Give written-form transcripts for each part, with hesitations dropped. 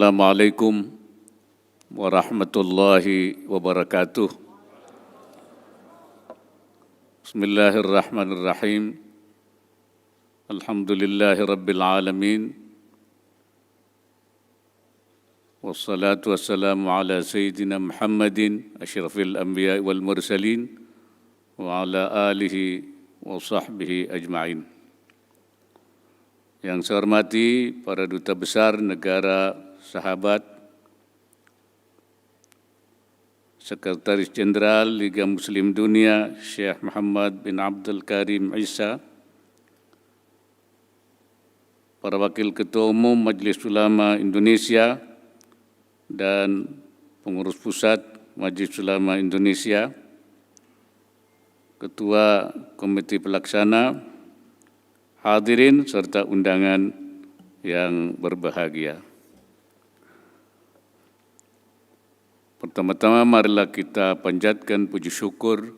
Assalamualaikum warahmatullahi wabarakatuh. Bismillahirrahmanirrahim. Alhamdulillahi rabbil alamin. Wassalatu wassalamu ala sayyidina Muhammadin asyrafil anbiya wal mursalin wa ala alihi wa sahbihi ajma'in. Yang saya hormati para duta besar negara sahabat, Sekretaris Jenderal Liga Muslim Dunia Syekh Muhammad bin Abdul Karim Isa, para Wakil Ketua Umum Majelis Ulama Indonesia dan Pengurus Pusat Majelis Ulama Indonesia, Ketua Komite Pelaksana, hadirin serta undangan yang berbahagia. Pertama-tama marilah kita panjatkan puji syukur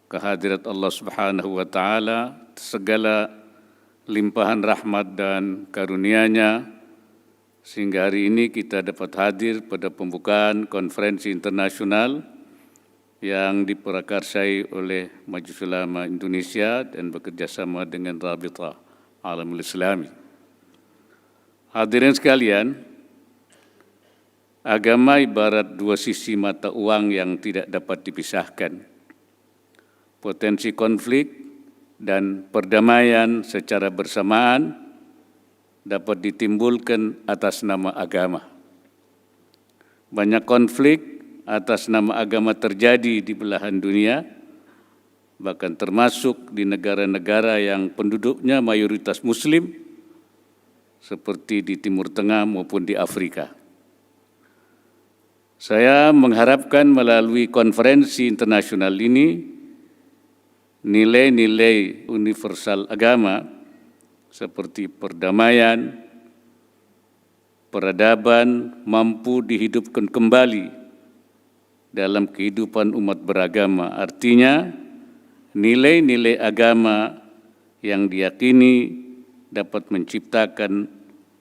kehadirat Allah Subhanahu wa taala segala limpahan rahmat dan karunia-Nya sehingga hari ini kita dapat hadir pada pembukaan konferensi internasional yang diprakarsai oleh Majelis Ulama Indonesia dan bekerjasama dengan Rabitah Alamul Islami. Hadirin sekalian, agama ibarat dua sisi mata uang yang tidak dapat dipisahkan. Potensi konflik dan perdamaian secara bersamaan dapat ditimbulkan atas nama agama. Banyak konflik atas nama agama terjadi di belahan dunia, bahkan termasuk di negara-negara yang penduduknya mayoritas Muslim, seperti di Timur Tengah maupun di Afrika. Saya mengharapkan melalui konferensi internasional ini, nilai-nilai universal agama seperti perdamaian, peradaban mampu dihidupkan kembali dalam kehidupan umat beragama. Artinya, nilai-nilai agama yang diyakini dapat menciptakan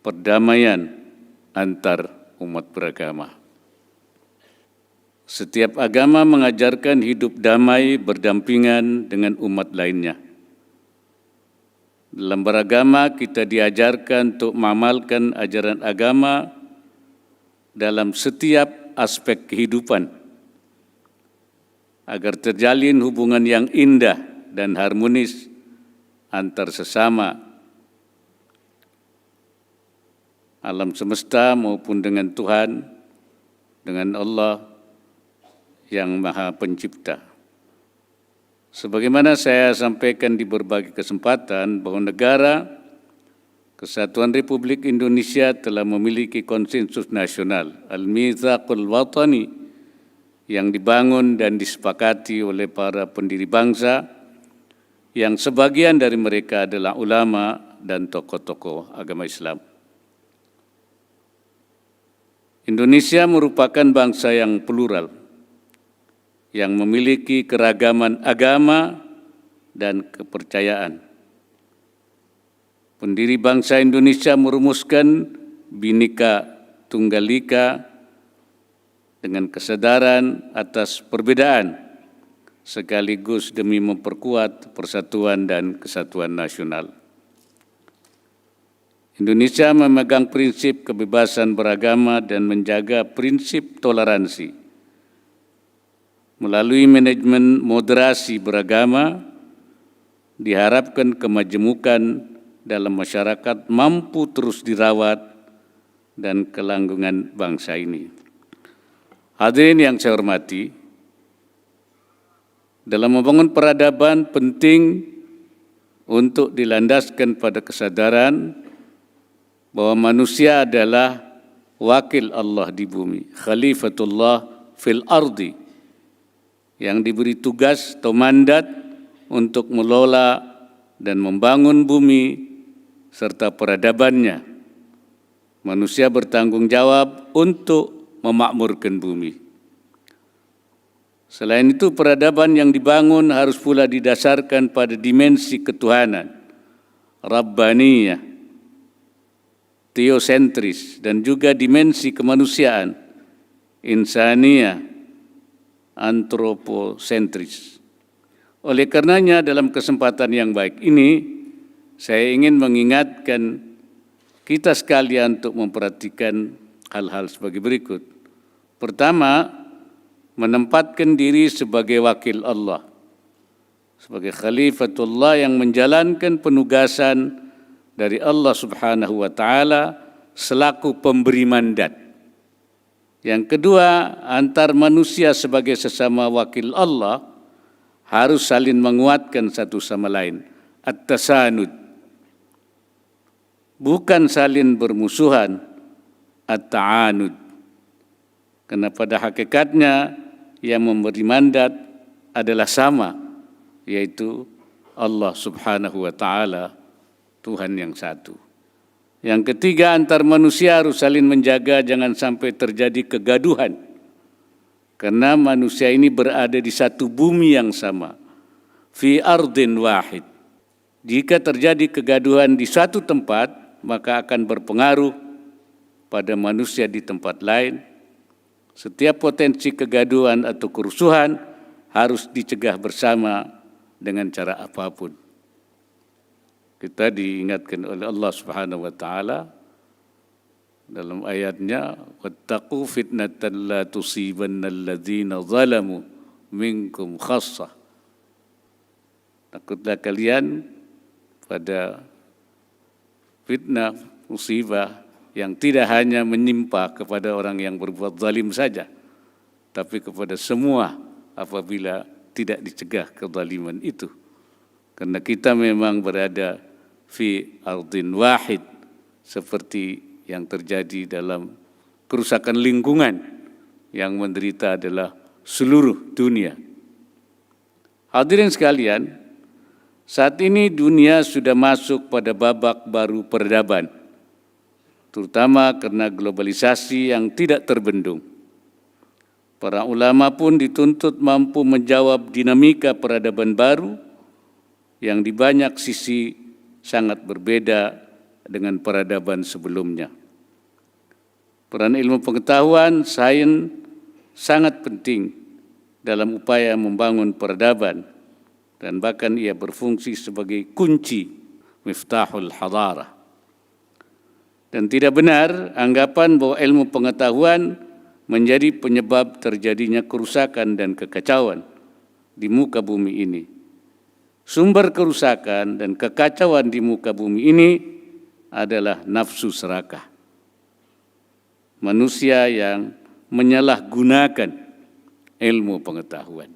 perdamaian antar umat beragama. Setiap agama mengajarkan hidup damai berdampingan dengan umat lainnya. Dalam beragama kita diajarkan untuk mengamalkan ajaran agama dalam setiap aspek kehidupan, agar terjalin hubungan yang indah dan harmonis antar sesama alam semesta maupun dengan Tuhan, dengan Allah yang Maha Pencipta. Sebagaimana saya sampaikan di berbagai kesempatan bahwa Negara Kesatuan Republik Indonesia telah memiliki konsensus nasional, Al-Mitsaqul Watani, yang dibangun dan disepakati oleh para pendiri bangsa, yang sebagian dari mereka adalah ulama dan tokoh-tokoh agama Islam. Indonesia merupakan bangsa yang plural, yang memiliki keragaman agama dan kepercayaan. Pendiri bangsa Indonesia merumuskan Bhinneka Tunggal Ika dengan kesadaran atas perbedaan, sekaligus demi memperkuat persatuan dan kesatuan nasional. Indonesia memegang prinsip kebebasan beragama dan menjaga prinsip toleransi. Melalui manajemen moderasi beragama, diharapkan kemajemukan dalam masyarakat mampu terus dirawat dan kelangsungan bangsa ini. Hadirin yang saya hormati, dalam membangun peradaban penting untuk dilandaskan pada kesadaran bahwa manusia adalah wakil Allah di bumi, khalifatullah fil ardi, yang diberi tugas atau mandat untuk mengelola dan membangun bumi serta peradabannya. Manusia bertanggung jawab untuk memakmurkan bumi. Selain itu, peradaban yang dibangun harus pula didasarkan pada dimensi ketuhanan, Rabbaniyah, teosentris, dan juga dimensi kemanusiaan, insania, antroposentris. Oleh karenanya dalam kesempatan yang baik ini, saya ingin mengingatkan kita sekalian untuk memperhatikan hal-hal sebagai berikut. Pertama, menempatkan diri sebagai wakil Allah, sebagai khalifatullah yang menjalankan penugasan dari Allah Subhanahu wa Ta'ala selaku pemberi mandat. Yang kedua, antar manusia sebagai sesama wakil Allah harus saling menguatkan satu sama lain. At-tasanud, bukan saling bermusuhan. At-ta'anud, karena pada hakikatnya yang memberi mandat adalah sama, yaitu Allah Subhanahu wa Ta'ala, Tuhan yang satu. Yang ketiga, antar manusia harus saling menjaga jangan sampai terjadi kegaduhan. Karena manusia ini berada di satu bumi yang sama. Fi ardin wahid. Jika terjadi kegaduhan di suatu tempat, maka akan berpengaruh pada manusia di tempat lain. Setiap potensi kegaduhan atau kerusuhan harus dicegah bersama dengan cara apapun. Kita diingatkan oleh Allah Subhanahu wa Ta'ala dalam ayatnya, wattaqu fitnatan la tusibanna alladzina zalamu minkum khassah. Takutlah kalian pada fitnah, musibah yang tidak hanya menimpa kepada orang yang berbuat zalim saja, tapi kepada semua apabila tidak dicegah kezaliman itu. Karena kita memang berada fi ardin wahid, seperti yang terjadi dalam kerusakan lingkungan yang menderita adalah seluruh dunia. Hadirin sekalian, saat ini dunia sudah masuk pada babak baru peradaban, terutama karena globalisasi yang tidak terbendung. Para ulama pun dituntut mampu menjawab dinamika peradaban baru yang di banyak sisi sangat berbeda dengan peradaban sebelumnya. Peran ilmu pengetahuan, sains sangat penting dalam upaya membangun peradaban dan bahkan ia berfungsi sebagai kunci miftahul hadarah. Dan tidak benar anggapan bahwa ilmu pengetahuan menjadi penyebab terjadinya kerusakan dan kekacauan di muka bumi ini. Sumber kerusakan dan kekacauan di muka bumi ini adalah nafsu serakah. Manusia yang menyalahgunakan ilmu pengetahuan.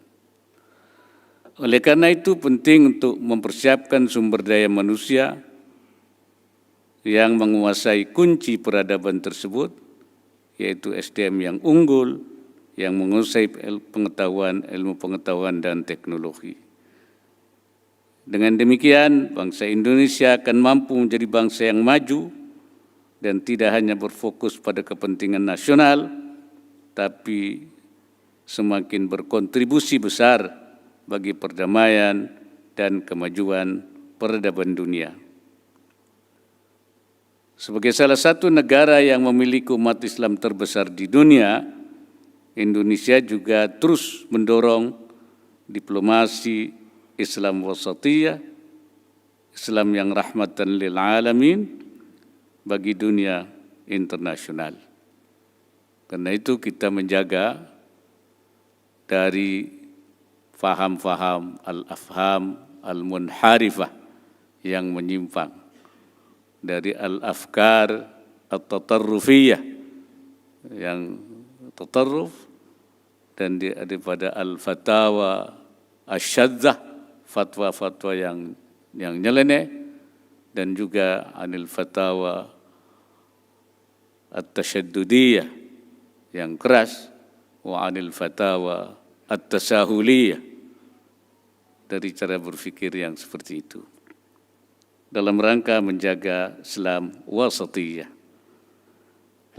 Oleh karena itu penting untuk mempersiapkan sumber daya manusia yang menguasai kunci peradaban tersebut, yaitu SDM yang unggul, yang menguasai ilmu pengetahuan dan teknologi. Dengan demikian, bangsa Indonesia akan mampu menjadi bangsa yang maju dan tidak hanya berfokus pada kepentingan nasional, tapi semakin berkontribusi besar bagi perdamaian dan kemajuan peradaban dunia. Sebagai salah satu negara yang memiliki umat Islam terbesar di dunia, Indonesia juga terus mendorong diplomasi Islam wasatiyah, Islam yang rahmatan lil alamin bagi dunia internasional. Karena itu kita menjaga dari faham-faham al-afham al-munharifah yang menyimpang, dari al-afkar at-tatarrufiyah yang tatarruf, dan daripada al-fatawa asyadzah, fatwa-fatwa yang nyeleneh, dan juga anil fatawa at-tasyaddudiyah yang keras, wa anil fatawa at-tasahuliyah, dari cara berpikir yang seperti itu, dalam rangka menjaga Islam wasatiyah.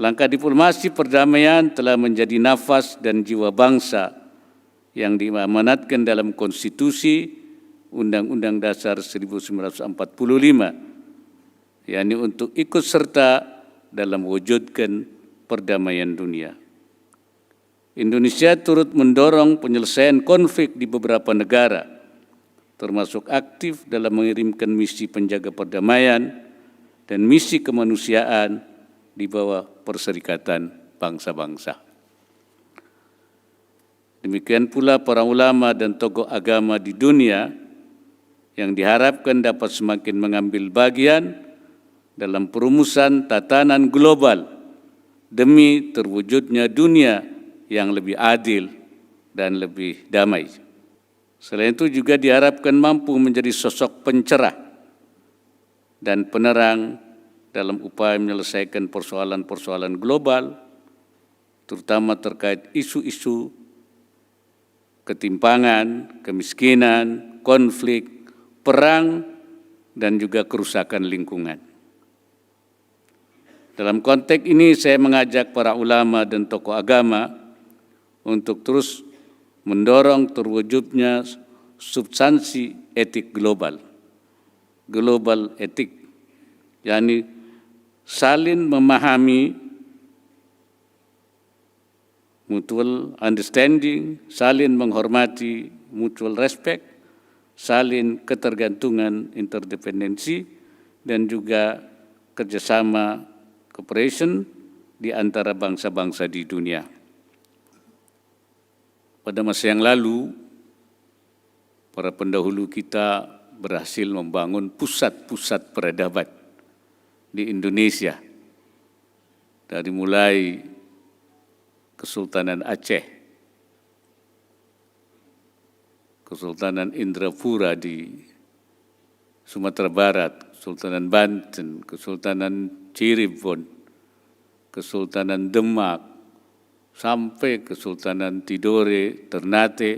Langkah diplomasi perdamaian telah menjadi nafas dan jiwa bangsa yang diamanatkan dalam konstitusi Undang-Undang Dasar 1945, yakni untuk ikut serta dalam mewujudkan perdamaian dunia. Indonesia turut mendorong penyelesaian konflik di beberapa negara, termasuk aktif dalam mengirimkan misi penjaga perdamaian dan misi kemanusiaan di bawah Perserikatan Bangsa-Bangsa. Demikian pula para ulama dan tokoh agama di dunia yang diharapkan dapat semakin mengambil bagian dalam perumusan tatanan global demi terwujudnya dunia yang lebih adil dan lebih damai. Selain itu juga diharapkan mampu menjadi sosok pencerah dan penerang dalam upaya menyelesaikan persoalan-persoalan global, terutama terkait isu-isu ketimpangan, kemiskinan, konflik, perang, dan juga kerusakan lingkungan. Dalam konteks ini saya mengajak para ulama dan tokoh agama untuk terus mendorong terwujudnya substansi etik global etik, yakni saling memahami, mutual understanding, saling menghormati, mutual respect, saling ketergantungan, interdependensi, dan juga kerjasama cooperation di antara bangsa-bangsa di dunia. Pada masa yang lalu, para pendahulu kita berhasil membangun pusat-pusat peradaban di Indonesia, dari mulai Kesultanan Aceh, Kesultanan Indrapura di Sumatera Barat, Kesultanan Banten, Kesultanan Cirebon, Kesultanan Demak, sampai Kesultanan Tidore, Ternate,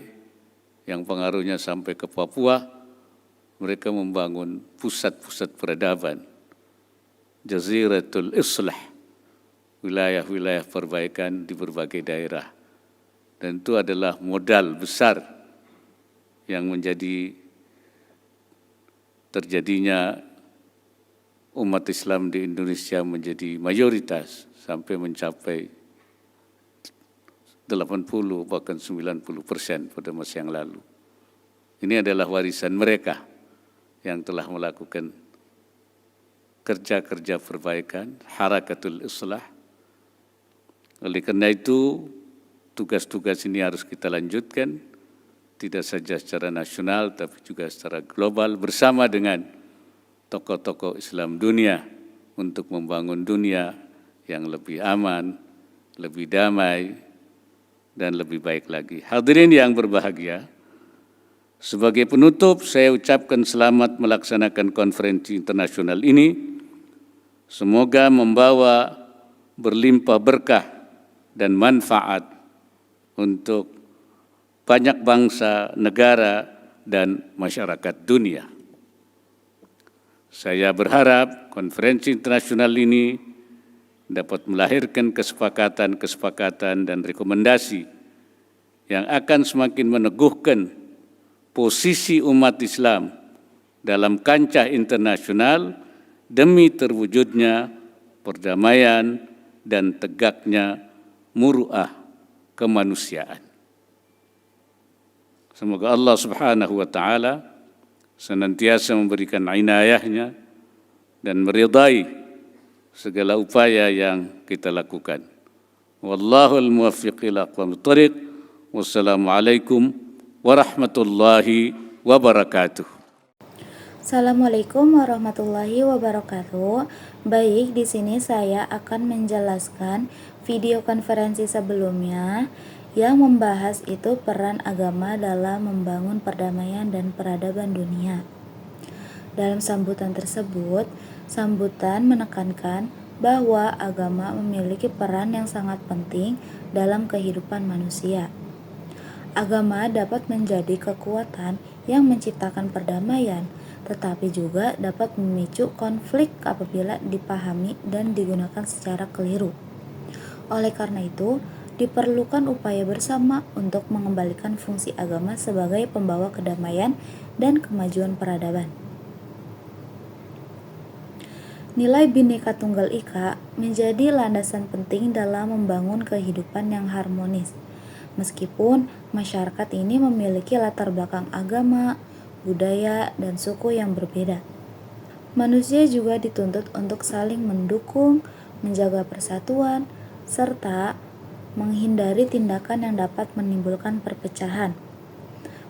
yang pengaruhnya sampai ke Papua. Mereka membangun pusat-pusat peradaban, Jaziratul Islah, wilayah-wilayah perbaikan di berbagai daerah. Dan itu adalah modal besar yang menjadi terjadinya umat Islam di Indonesia menjadi mayoritas sampai mencapai 80 bahkan 90% pada masa yang lalu. Ini adalah warisan mereka yang telah melakukan kerja-kerja perbaikan, harakatul islah. Oleh karena itu, tugas-tugas ini harus kita lanjutkan, tidak saja secara nasional, tapi juga secara global, bersama dengan tokoh-tokoh Islam dunia, untuk membangun dunia yang lebih aman, lebih damai, dan lebih baik lagi. Hadirin yang berbahagia, sebagai penutup saya ucapkan selamat melaksanakan konferensi internasional ini. Semoga membawa berlimpah berkah dan manfaat untuk banyak bangsa, negara, dan masyarakat dunia. Saya berharap konferensi internasional ini dapat melahirkan kesepakatan dan rekomendasi yang akan semakin meneguhkan posisi umat Islam dalam kancah internasional demi terwujudnya perdamaian dan tegaknya muruah kemanusiaan. Semoga Allah Subhanahu wa Ta'ala senantiasa memberikan inayahnya dan meridai segala upaya yang kita lakukan. Wallahul muwaffiq ila aqwamit thoriq. Wassalamualaikum warahmatullahi wabarakatuh. Assalamualaikum warahmatullahi wabarakatuh. Baik, di sini saya akan menjelaskan video konferensi sebelumnya yang membahas itu peran agama dalam membangun perdamaian dan peradaban dunia. Dalam sambutan tersebut, sambutan menekankan bahwa agama memiliki peran yang sangat penting dalam kehidupan manusia. Agama dapat menjadi kekuatan yang menciptakan perdamaian, tetapi juga dapat memicu konflik apabila dipahami dan digunakan secara keliru. Oleh karena itu, diperlukan upaya bersama untuk mengembalikan fungsi agama sebagai pembawa kedamaian dan kemajuan peradaban. Nilai Bhinneka Tunggal Ika menjadi landasan penting dalam membangun kehidupan yang harmonis. Meskipun masyarakat ini memiliki latar belakang agama, budaya, dan suku yang berbeda. Manusia juga dituntut untuk saling mendukung, menjaga persatuan, serta menghindari tindakan yang dapat menimbulkan perpecahan.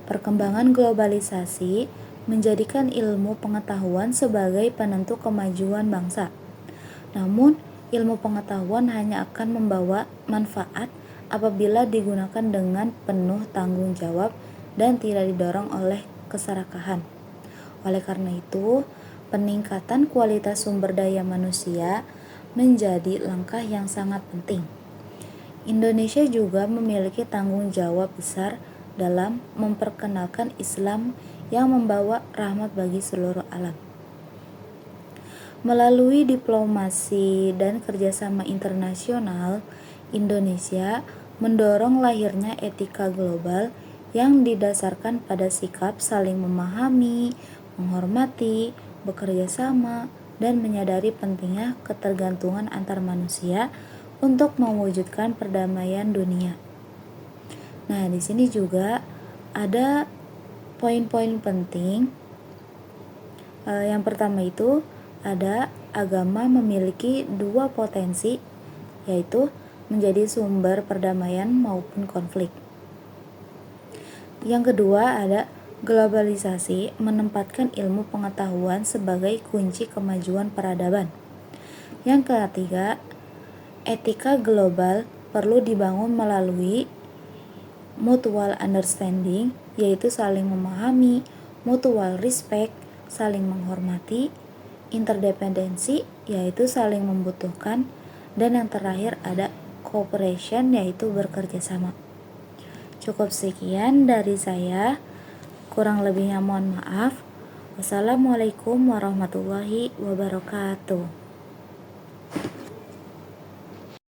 Perkembangan globalisasi menjadikan ilmu pengetahuan sebagai penentu kemajuan bangsa. Namun, ilmu pengetahuan hanya akan membawa manfaat apabila digunakan dengan penuh tanggung jawab dan tidak didorong oleh keserakahan. Oleh karena itu, peningkatan kualitas sumber daya manusia menjadi langkah yang sangat penting. Indonesia juga memiliki tanggung jawab besar dalam memperkenalkan Islam yang membawa rahmat bagi seluruh alam. Melalui diplomasi dan kerjasama internasional, Indonesia mendorong lahirnya etika global yang didasarkan pada sikap saling memahami, menghormati, bekerja sama, dan menyadari pentingnya ketergantungan antar manusia untuk mewujudkan perdamaian dunia. Nah, di sini juga ada poin-poin penting. Yang pertama itu ada agama memiliki dua potensi, yaitu menjadi sumber perdamaian maupun konflik. Yang kedua ada globalisasi menempatkan ilmu pengetahuan sebagai kunci kemajuan peradaban. Yang ketiga, etika global perlu dibangun melalui mutual understanding, yaitu saling memahami, mutual respect, saling menghormati, interdependensi, yaitu saling membutuhkan, dan yang terakhir ada cooperation, yaitu bekerja sama. Cukup sekian dari saya, kurang lebihnya mohon maaf. Wassalamualaikum warahmatullahi wabarakatuh.